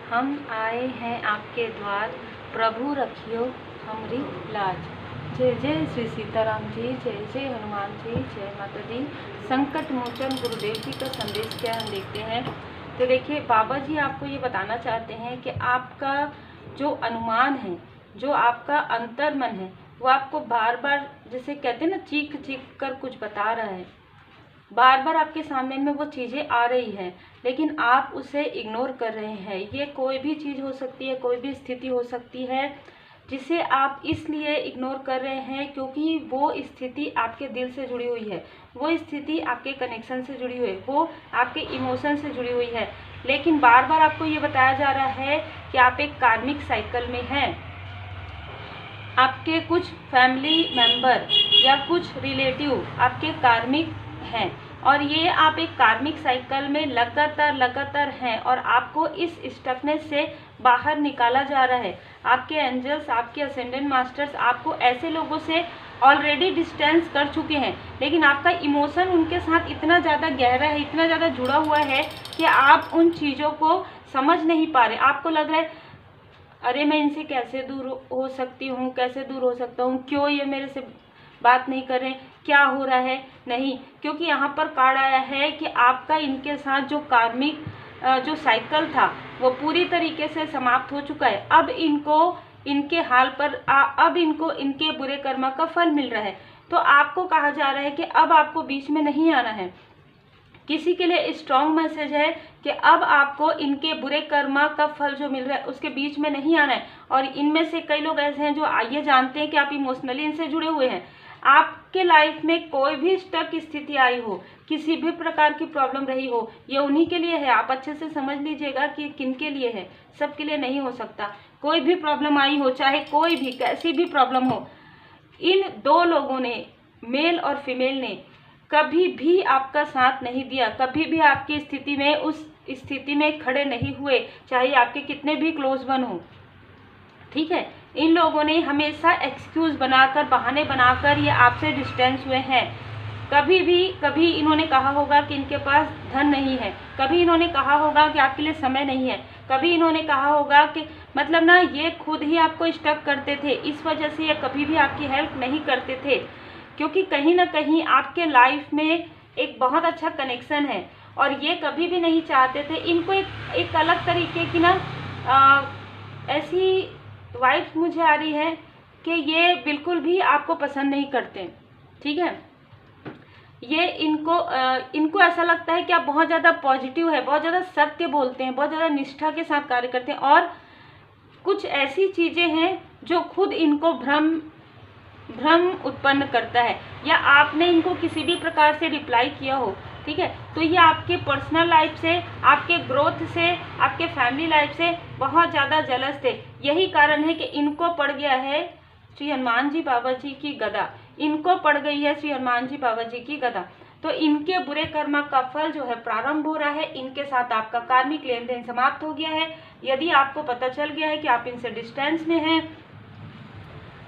हम आए हैं आपके द्वार, प्रभु रखियो हमरी लाज। जय जय श्री सीताराम जी, जय जय हनुमान जी, जय माता दी। संकट मोचन गुरुदेव जी का संदेश क्या हम देखते हैं। तो देखिए, बाबा जी आपको ये बताना चाहते हैं कि आपका जो अनुमान है, जो आपका अंतर्मन है, वो आपको बार बार, जैसे कहते हैं ना, चीख चीख कर कुछ बता रहा है। बार बार आपके सामने में वो चीज़ें आ रही हैं, लेकिन आप उसे इग्नोर कर रहे हैं। ये कोई भी चीज़ हो सकती है, कोई भी स्थिति हो सकती है, जिसे आप इसलिए इग्नोर कर रहे हैं क्योंकि वो स्थिति आपके दिल से जुड़ी हुई है, वो स्थिति आपके कनेक्शन से जुड़ी हुई है, वो आपके इमोशन से जुड़ी हुई है। लेकिन बार बार आपको ये बताया जा रहा है कि आप एक कार्मिक साइकिल में हैं। आपके कुछ फैमिली मेंबर या कुछ रिलेटिव आपके कार्मिक हैं, और ये आप एक कार्मिक साइकिल में लगातार हैं, और आपको इस स्टकनेस से बाहर निकाला जा रहा है। आपके एंजल्स, आपके असेंडेंट मास्टर्स आपको ऐसे लोगों से ऑलरेडी डिस्टेंस कर चुके हैं, लेकिन आपका इमोशन उनके साथ इतना ज़्यादा गहरा है, इतना ज़्यादा जुड़ा हुआ है कि आप उन चीज़ों को समझ नहीं पा रहे। आपको लग रहा है, अरे मैं इनसे कैसे दूर हो सकती हूँ, कैसे दूर हो सकता हूँ, क्यों ये मेरे से बात नहीं कर रहे, क्या हो रहा है। नहीं, क्योंकि यहाँ पर कार्ड आया है कि आपका इनके साथ जो कार्मिक जो साइकिल था वो पूरी तरीके से समाप्त हो चुका है। अब इनको इनके हाल पर अब इनको इनके बुरे कर्म का फल मिल रहा है। तो आपको कहा जा रहा है कि अब आपको बीच में नहीं आना है। किसी के लिए स्ट्रॉन्ग मैसेज है कि अब आपको इनके बुरे कर्मा का फल जो मिल रहा है उसके बीच में नहीं आना है। और इनमें से कई लोग ऐसे हैं जो ये जानते हैं कि आप इमोशनली इनसे जुड़े हुए हैं। आपके लाइफ में कोई भी स्टक स्थिति आई हो, किसी भी प्रकार की प्रॉब्लम रही हो, ये उन्हीं के लिए है। आप अच्छे से समझ लीजिएगा कि किन के लिए है, सबके लिए नहीं हो सकता। कोई भी प्रॉब्लम आई हो, चाहे कोई भी कैसी भी प्रॉब्लम हो, इन दो लोगों ने, मेल और फीमेल ने, कभी भी आपका साथ नहीं दिया, कभी भी आपकी स्थिति में, उस स्थिति में खड़े नहीं हुए, चाहे आपके कितने भी क्लोज वन हो। ठीक है, इन लोगों ने हमेशा एक्सक्यूज बनाकर, बहाने बनाकर ये आपसे डिस्टेंस हुए हैं। कभी इन्होंने कहा होगा कि इनके पास धन नहीं है, कभी इन्होंने कहा होगा कि आपके लिए समय नहीं है, कभी इन्होंने कहा होगा कि मतलब ना, ये खुद ही आपको स्टक करते थे, इस वजह से ये कभी भी आपकी हेल्प नहीं करते थे। क्योंकि कहीं ना कहीं आपके लाइफ में एक बहुत अच्छा कनेक्शन है, और ये कभी भी नहीं चाहते थे। इनको एक अलग तरीके की ना ऐसी वाइफ मुझे आ रही है कि ये बिल्कुल भी आपको पसंद नहीं करते। ठीक है, ये इनको ऐसा लगता है कि आप बहुत ज़्यादा पॉजिटिव है, बहुत ज़्यादा सत्य बोलते हैं, बहुत ज़्यादा निष्ठा के साथ कार्य करते हैं, और कुछ ऐसी चीज़ें हैं जो खुद इनको भ्रम उत्पन्न करता है, या आपने इनको किसी भी प्रकार से रिप्लाई किया हो। ठीक है, तो ये आपके पर्सनल लाइफ से, आपके ग्रोथ से, आपके फैमिली लाइफ से बहुत ज़्यादा जेलस थे। यही कारण है कि इनको पड़ गया है श्री हनुमान जी बाबा जी की गदा, इनको पड़ गई है श्री हनुमान जी बाबा जी की गदा। तो इनके बुरे कर्म का फल जो है प्रारंभ हो रहा है। इनके साथ आपका कार्मिक लेन देन समाप्त हो गया है। यदि आपको पता चल गया है कि आप इनसे डिस्टेंस में हैं,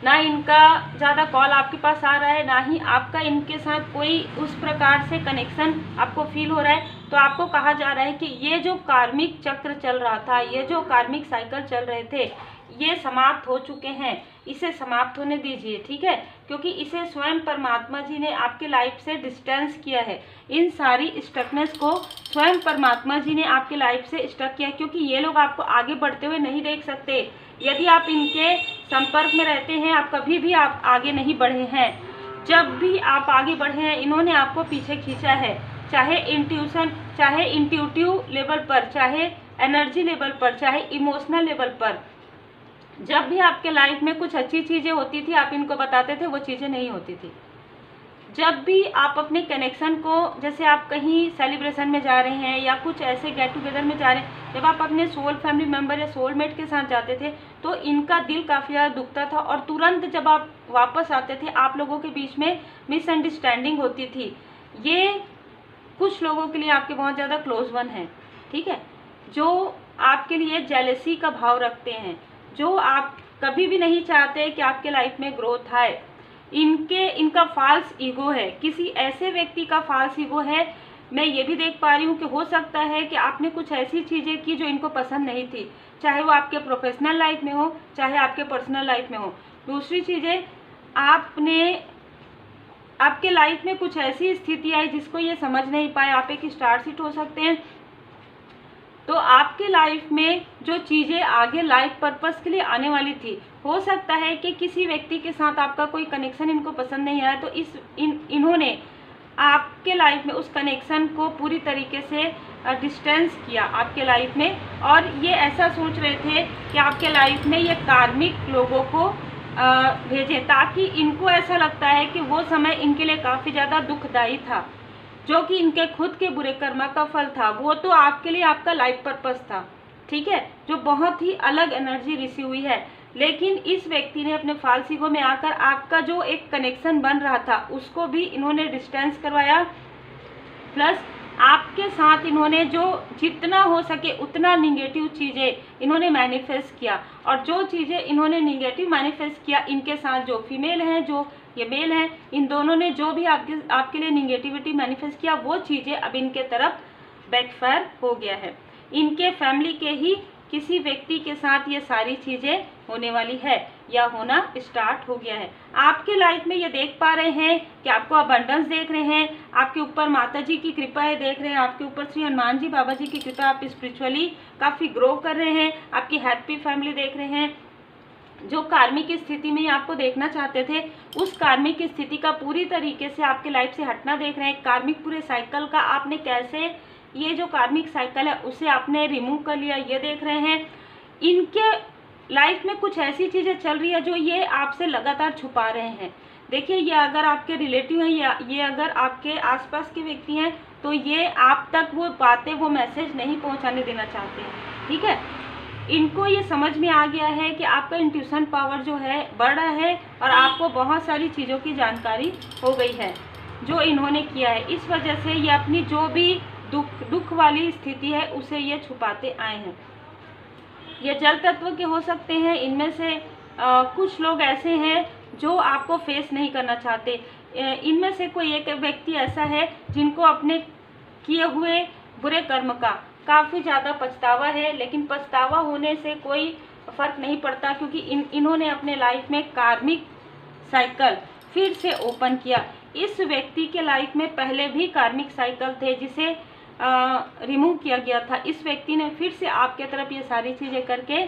ना इनका ज़्यादा कॉल आपके पास आ रहा है, ना ही आपका इनके साथ कोई उस प्रकार से कनेक्शन आपको फील हो रहा है, तो आपको कहा जा रहा है कि ये जो कार्मिक चक्र चल रहा था, ये जो कार्मिक साइकिल चल रहे थे, ये समाप्त हो चुके हैं। इसे समाप्त होने दीजिए। ठीक है, क्योंकि इसे स्वयं परमात्मा जी ने आपके लाइफ से डिस्टेंस किया है। इन सारी स्टकनेस को स्वयं परमात्मा जी ने आपके लाइफ से स्टक किया है, क्योंकि ये लोग आपको आगे बढ़ते हुए नहीं देख सकते। यदि आप इनके संपर्क में रहते हैं, आप कभी भी आप आगे नहीं बढ़े हैं। जब भी आप आगे बढ़े हैं, इन्होंने आपको पीछे खींचा है, चाहे इंट्यूटिव लेवल पर, चाहे एनर्जी लेवल पर, चाहे इमोशनल लेवल पर। जब भी आपके लाइफ में कुछ अच्छी चीज़ें होती थी, आप इनको बताते थे, वो चीज़ें नहीं होती थी। जब भी आप अपने कनेक्शन को, जैसे आप कहीं सेलिब्रेशन में जा रहे हैं या कुछ ऐसे गेट टुगेदर में जा रहे हैं, जब आप अपने सोल फैमिली मेम्बर या सोलमेट के साथ जाते थे, तो इनका दिल काफ़ी ज़्यादा दुखता था, और तुरंत जब आप वापस आते थे, आप लोगों के बीच में मिसअंडरस्टैंडिंग होती थी। ये कुछ लोगों के लिए आपके बहुत ज़्यादा क्लोज वन हैं। ठीक है, जो आपके लिए जेलसी का भाव रखते हैं, जो आप कभी भी नहीं चाहते कि आपके लाइफ में ग्रोथ आए। इनका फॉल्स ईगो है, किसी ऐसे व्यक्ति का फॉल्स ईगो है मैं ये भी देख पा रही हूँ कि हो सकता है कि आपने कुछ ऐसी चीज़ें की जो इनको पसंद नहीं थी, चाहे वो आपके प्रोफेशनल लाइफ में हो, चाहे आपके पर्सनल लाइफ में हो। दूसरी चीज़ें, आपके लाइफ में कुछ ऐसी स्थिति आई जिसको ये समझ नहीं पाए। आप एक स्टार सीट हो सकते हैं। तो आपके लाइफ में जो चीज़ें आगे लाइफ पर्पस के लिए आने वाली थी, हो सकता है कि किसी व्यक्ति के साथ आपका कोई कनेक्शन इनको पसंद नहीं आया, तो इन्होंने आपके लाइफ में उस कनेक्शन को पूरी तरीके से डिस्टेंस किया आपके लाइफ में, और ये ऐसा सोच रहे थे कि आपके लाइफ में ये कार्मिक लोगों को भेजें, ताकि इनको ऐसा लगता है कि वो समय इनके लिए काफ़ी ज़्यादा दुखदायी था, जो कि इनके खुद के बुरे कर्मा का फल था। वो तो आपके लिए आपका लाइफ पर्पस था, ठीक है, जो बहुत ही अलग एनर्जी रिसीव हुई है। लेकिन इस व्यक्ति ने अपने फाल्स ईगो में आकर आपका जो एक कनेक्शन बन रहा था उसको भी इन्होंने डिस्टेंस करवाया, प्लस आपके साथ इन्होंने जो जितना हो सके उतना निगेटिव चीज़ें इन्होंने मैनिफेस्ट किया। और जो चीज़ें इन्होंने निगेटिव मैनिफेस्ट किया, इनके साथ जो फीमेल हैं, जो ये मेल हैं, इन दोनों ने जो भी आपके लिए निगेटिविटी मैनिफेस्ट किया, वो चीज़ें अब इनके तरफ बैकफायर हो गया है। इनके फैमिली के ही किसी व्यक्ति के साथ ये सारी चीज़ें होने वाली है या होना स्टार्ट हो गया है। आपके लाइफ में ये देख पा रहे हैं कि आपको अबंडेंस देख रहे हैं, आपके ऊपर माता जी की कृपा है देख रहे हैं, आपके ऊपर श्री हनुमान जी बाबा जी की कृपा, आप स्पिरिचुअली काफ़ी ग्रो कर रहे हैं, आपकी हैप्पी फैमिली देख रहे हैं। जो कार्मिक स्थिति में आपको देखना चाहते थे, उस कार्मिक स्थिति का पूरी तरीके से आपके लाइफ से हटना देख रहे हैं। कार्मिक पूरे साइकिल का आपने कैसे, ये जो कार्मिक साइकिल है उसे आपने रिमूव कर लिया, ये देख रहे हैं। इनके लाइफ में कुछ ऐसी चीज़ें चल रही है जो ये आपसे लगातार छुपा रहे हैं। देखिए, ये अगर आपके रिलेटिव हैं या ये अगर आपके आसपास के व्यक्ति हैं, तो ये आप तक वो बातें, वो मैसेज नहीं पहुंचाने देना चाहते हैं, ठीक है। इनको ये समझ में आ गया है कि आपका इंट्यूशन पावर जो है बढ़ रहा है और आपको बहुत सारी चीज़ों की जानकारी हो गई है जो इन्होंने किया है। इस वजह से ये अपनी जो भी दुख वाली स्थिति है उसे ये छुपाते आए हैं। ये जल तत्व के हो सकते हैं। इनमें से कुछ लोग ऐसे हैं जो आपको फेस नहीं करना चाहते। इनमें से कोई एक व्यक्ति ऐसा है जिनको अपने किए हुए बुरे कर्म का काफ़ी ज़्यादा पछतावा है, लेकिन पछतावा होने से कोई फ़र्क नहीं पड़ता, क्योंकि इन्होंने अपने लाइफ में कार्मिक साइकिल फिर से ओपन किया। इस व्यक्ति के लाइफ में पहले भी कार्मिक साइकिल थे जिसे रिमूव किया गया था। इस व्यक्ति ने फिर से आपके तरफ ये सारी चीज़ें करके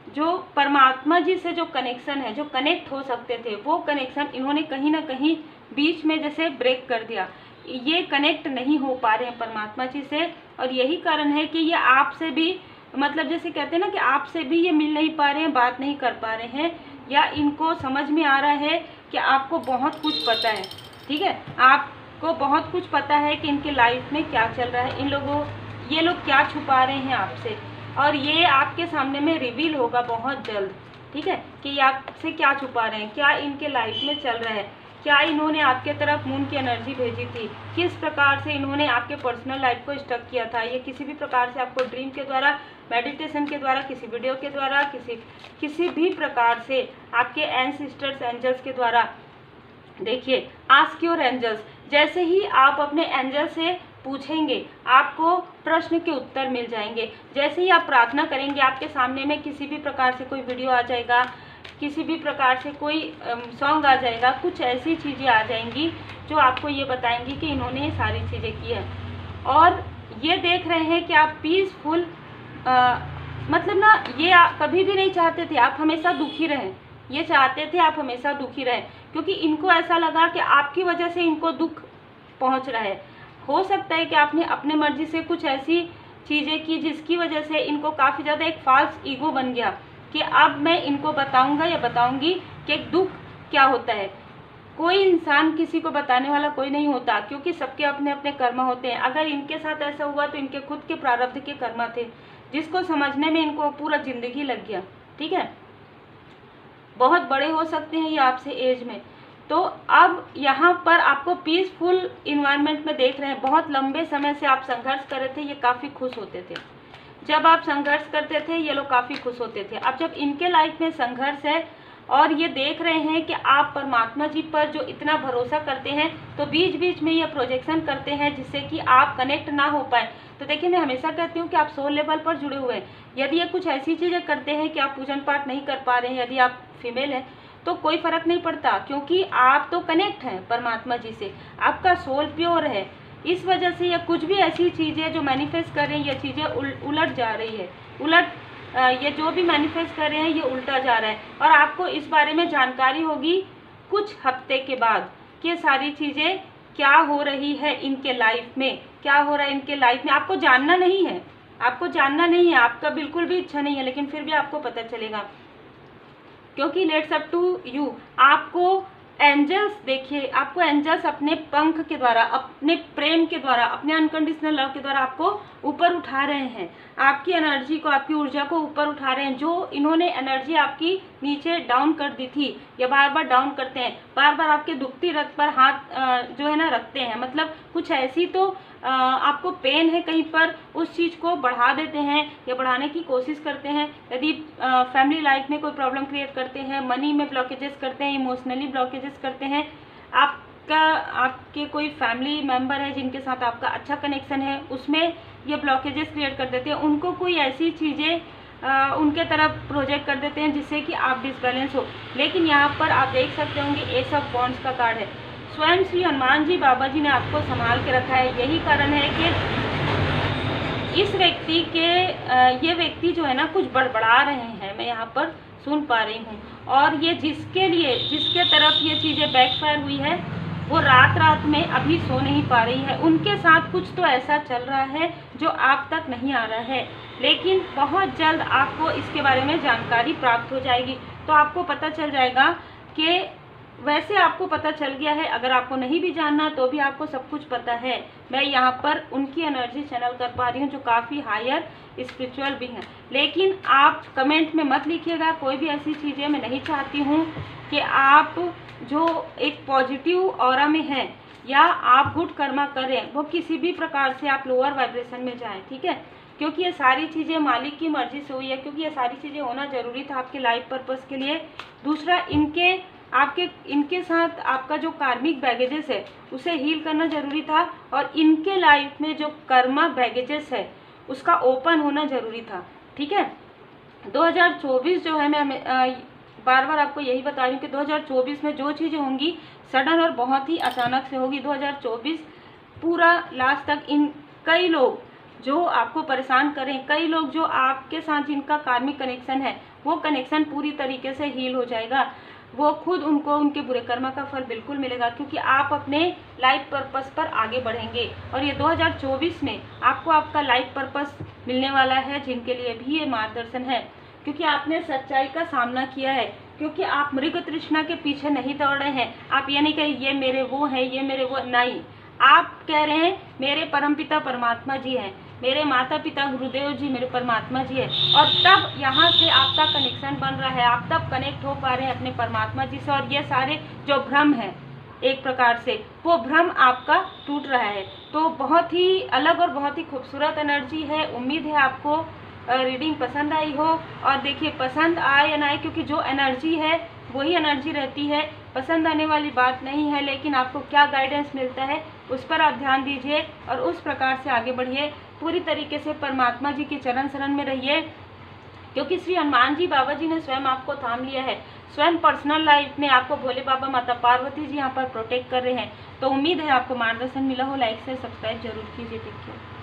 जो परमात्मा जी से जो कनेक्शन है, जो कनेक्ट हो सकते थे, वो कनेक्शन इन्होंने कहीं ना कहीं बीच में जैसे ब्रेक कर दिया। ये कनेक्ट नहीं हो पा रहे हैं परमात्मा जी से, और यही कारण है कि ये आपसे भी, मतलब जैसे कहते हैं ना कि आपसे भी ये मिल नहीं पा रहे हैं, बात नहीं कर पा रहे हैं, या इनको समझ में आ रहा है कि आपको बहुत कुछ पता है, ठीक है, आपको बहुत कुछ पता है कि इनके लाइफ में क्या चल रहा है, ये लोग क्या छुपा रहे हैं आपसे, और ये आपके सामने में रिवील होगा बहुत जल्द, ठीक है, कि ये आपसे क्या छुपा रहे हैं, क्या इनके लाइफ में चल रहा है, क्या इन्होंने आपके तरफ मून की एनर्जी भेजी थी, किस प्रकार से इन्होंने आपके पर्सनल लाइफ को स्टक किया था। ये किसी भी प्रकार से आपको ड्रीम के द्वारा, मेडिटेशन के द्वारा, किसी वीडियो के द्वारा, किसी भी प्रकार से आपके एंसेस्टर्स एंजल्स के द्वारा, देखिए, आस्क योर एंजल्स, जैसे ही आप अपने एंजल से पूछेंगे आपको प्रश्न के उत्तर मिल जाएंगे। जैसे ही आप प्रार्थना करेंगे आपके सामने में किसी भी प्रकार से कोई वीडियो आ जाएगा, किसी भी प्रकार से कोई सॉन्ग आ जाएगा, कुछ ऐसी चीज़ें आ जाएंगी जो आपको ये बताएंगी कि इन्होंने ये सारी चीज़ें की है। और ये देख रहे हैं कि आप पीसफुल, मतलब ना, ये कभी भी नहीं चाहते थे आप हमेशा दुखी रहें, ये चाहते थे आप हमेशा दुखी रहें, क्योंकि इनको ऐसा लगा कि आपकी वजह से इनको दुख पहुंच रहा है। हो सकता है कि आपने अपने मर्जी से कुछ ऐसी चीज़ें की जिसकी वजह से इनको काफ़ी ज़्यादा एक फॉल्स ईगो बन गया कि अब मैं इनको बताऊंगा या बताऊंगी कि दुख क्या होता है। कोई इंसान किसी को बताने वाला कोई नहीं होता, क्योंकि सबके अपने अपने कर्म होते हैं। अगर इनके साथ ऐसा हुआ तो इनके खुद के प्रारब्ध के कर्म थे, जिसको समझने में इनको पूरा जिंदगी लग गया, ठीक है। बहुत बड़े हो सकते हैं ये आपसे एज में। तो अब यहाँ पर आपको पीसफुल इन्वायरमेंट में देख रहे हैं। बहुत लंबे समय से आप संघर्ष कर रहे थे, ये काफ़ी खुश होते थे। जब आप संघर्ष करते थे ये लोग काफ़ी खुश होते थे। अब जब इनके लाइफ में संघर्ष है और ये देख रहे हैं कि आप परमात्मा जी पर जो इतना भरोसा करते हैं, तो तो बीच बीच में ये प्रोजेक्शन करते हैं जिससे कि आप कनेक्ट ना हो पाए। तो देखिए, मैं हमेशा कहती हूँ कि आप सोल लेवल पर जुड़े हुए हैं। यदि ये कुछ ऐसी चीज़ें करते हैं कि आप पूजन पाठ नहीं कर पा रहे हैं, यदि आप फीमेल हैं, तो कोई फर्क नहीं पड़ता, क्योंकि आप तो कनेक्ट हैं परमात्मा जी से, आपका सोल प्योर है। इस वजह से या कुछ भी ऐसी चीज़ें जो मैनिफेस्ट कर रहे हैं, ये चीज़ें उलट जा रही है, ये जो भी मैनिफेस्ट कर रहे हैं ये उल्टा जा रहा है। और आपको इस बारे में जानकारी होगी कुछ हफ्ते के बाद कि ये सारी चीज़ें क्या हो रही है इनके लाइफ में, क्या हो रहा है इनके लाइफ में। आपको जानना नहीं है, आपको जानना नहीं है, आपका बिल्कुल भी इच्छा नहीं है, लेकिन फिर भी आपको पता चलेगा, क्योंकि लेट्स अप टू यू। आपको एंजल्स, देखिए, आपको एंजल्स अपने पंख के द्वारा, अपने प्रेम के द्वारा, अपने अनकंडीशनल लव के द्वारा आपको ऊपर उठा रहे हैं। आपकी एनर्जी को, आपकी ऊर्जा को ऊपर उठा रहे हैं। जो इन्होंने एनर्जी आपकी नीचे डाउन कर दी थी, या बार बार डाउन करते हैं, बार बार आपके दुखती रथ पर हाथ जो है ना रखते हैं, मतलब कुछ ऐसी तो आपको पेन है कहीं पर, उस चीज़ को बढ़ा देते हैं या बढ़ाने की कोशिश करते हैं। यदि फैमिली लाइफ में कोई प्रॉब्लम क्रिएट करते हैं, मनी में ब्लॉकेजेस करते हैं, इमोशनली ब्लॉकेजेस करते हैं, आपके कोई फैमिली मेम्बर है जिनके साथ आपका अच्छा कनेक्शन है, उसमें ये ब्लॉकेजेस क्रिएट कर देते हैं। उनको कोई ऐसी चीज़ें उनके तरफ प्रोजेक्ट कर देते हैं जिससे कि आप डिसबैलेंस हो। लेकिन यहाँ पर आप देख सकते होंगे एस ऑफ वॉन्ड्स का कार्ड है। स्वयं श्री हनुमान जी बाबा जी ने आपको संभाल के रखा है। यही कारण है कि इस व्यक्ति के ये व्यक्ति जो है ना कुछ बड़बड़ा रहे हैं, मैं यहाँ पर सुन पा रही हूँ। और ये जिसके तरफ ये चीज़ें बैकफायर हुई है, वो रात में अभी सो नहीं पा रही है। उनके साथ कुछ तो ऐसा चल रहा है जो आप तक नहीं आ रहा है, लेकिन बहुत जल्द आपको इसके बारे में जानकारी प्राप्त हो जाएगी। तो आपको पता चल जाएगा कि वैसे आपको पता चल गया है, अगर आपको नहीं भी जानना तो भी आपको सब कुछ पता है। मैं यहाँ पर उनकी एनर्जी चैनल कर पा रही हूँ जो काफ़ी हायर स्पिरिचुअल भी हैं। लेकिन आप कमेंट में मत लिखिएगा कोई भी ऐसी चीज़ें। मैं नहीं चाहती हूँ कि आप जो एक पॉजिटिव ऑरा में हैं या आप गुड कर्मा करें, वो किसी भी प्रकार से आप लोअर वाइब्रेशन में जाएं, ठीक है। क्योंकि ये सारी चीज़ें मालिक की मर्जी से हुई है, क्योंकि ये सारी चीज़ें होना ज़रूरी था आपके लाइफ पर्पस के लिए। दूसरा, इनके साथ आपका जो कार्मिक बैगेजेस है उसे हील करना ज़रूरी था, और इनके लाइफ में जो कर्मा बैगेजेस है उसका ओपन होना ज़रूरी था, ठीक है। 2024 जो है, मैं बार बार आपको यही बता रही हूँ कि 2024 में जो चीज़ें होंगी सडन और बहुत ही अचानक से होगी। 2024 पूरा लास्ट तक कई लोग जो आपको परेशान करें, कई लोग जो आपके साथ जिनका कार्मिक कनेक्शन है, वो कनेक्शन पूरी तरीके से हील हो जाएगा। वो खुद उनको उनके बुरे कर्मा का फल बिल्कुल मिलेगा, क्योंकि आप अपने लाइफ पर्पस पर आगे बढ़ेंगे। और ये 2024 में आपको आपका लाइफ पर्पस मिलने वाला है, जिनके लिए भी ये मार्गदर्शन है, क्योंकि आपने सच्चाई का सामना किया है, क्योंकि आप मृग तृष्णा के पीछे नहीं दौड़ रहे हैं। आप ये नहीं कह ये मेरे वो है, ये मेरे वो नहीं, आप कह रहे हैं मेरे परमपिता परमात्मा जी हैं, मेरे माता पिता गुरुदेव जी मेरे परमात्मा जी है। और तब यहाँ से आपका कनेक्शन बन रहा है, आप तब कनेक्ट हो पा रहे हैं अपने परमात्मा जी से। और ये सारे जो भ्रम है एक प्रकार से, वो भ्रम आपका टूट रहा है। तो बहुत ही अलग और बहुत ही खूबसूरत एनर्जी है। उम्मीद है आपको रीडिंग पसंद आई हो। और देखिए, पसंद आए या ना आए, क्योंकि जो एनर्जी है वही एनर्जी रहती है, पसंद आने वाली बात नहीं है। लेकिन आपको क्या गाइडेंस मिलता है उस पर आप ध्यान दीजिए और उस प्रकार से आगे बढ़िए। पूरी तरीके से परमात्मा जी के चरण शरण में रहिए, क्योंकि श्री हनुमान जी बाबा जी ने स्वयं आपको थाम लिया है। स्वयं पर्सनल लाइफ में आपको भोले बाबा माता पार्वती जी यहाँ पर प्रोटेक्ट कर रहे हैं। तो उम्मीद है आपको मार्गदर्शन मिला हो। लाइक से सब्सक्राइब जरूर कीजिए। Take care.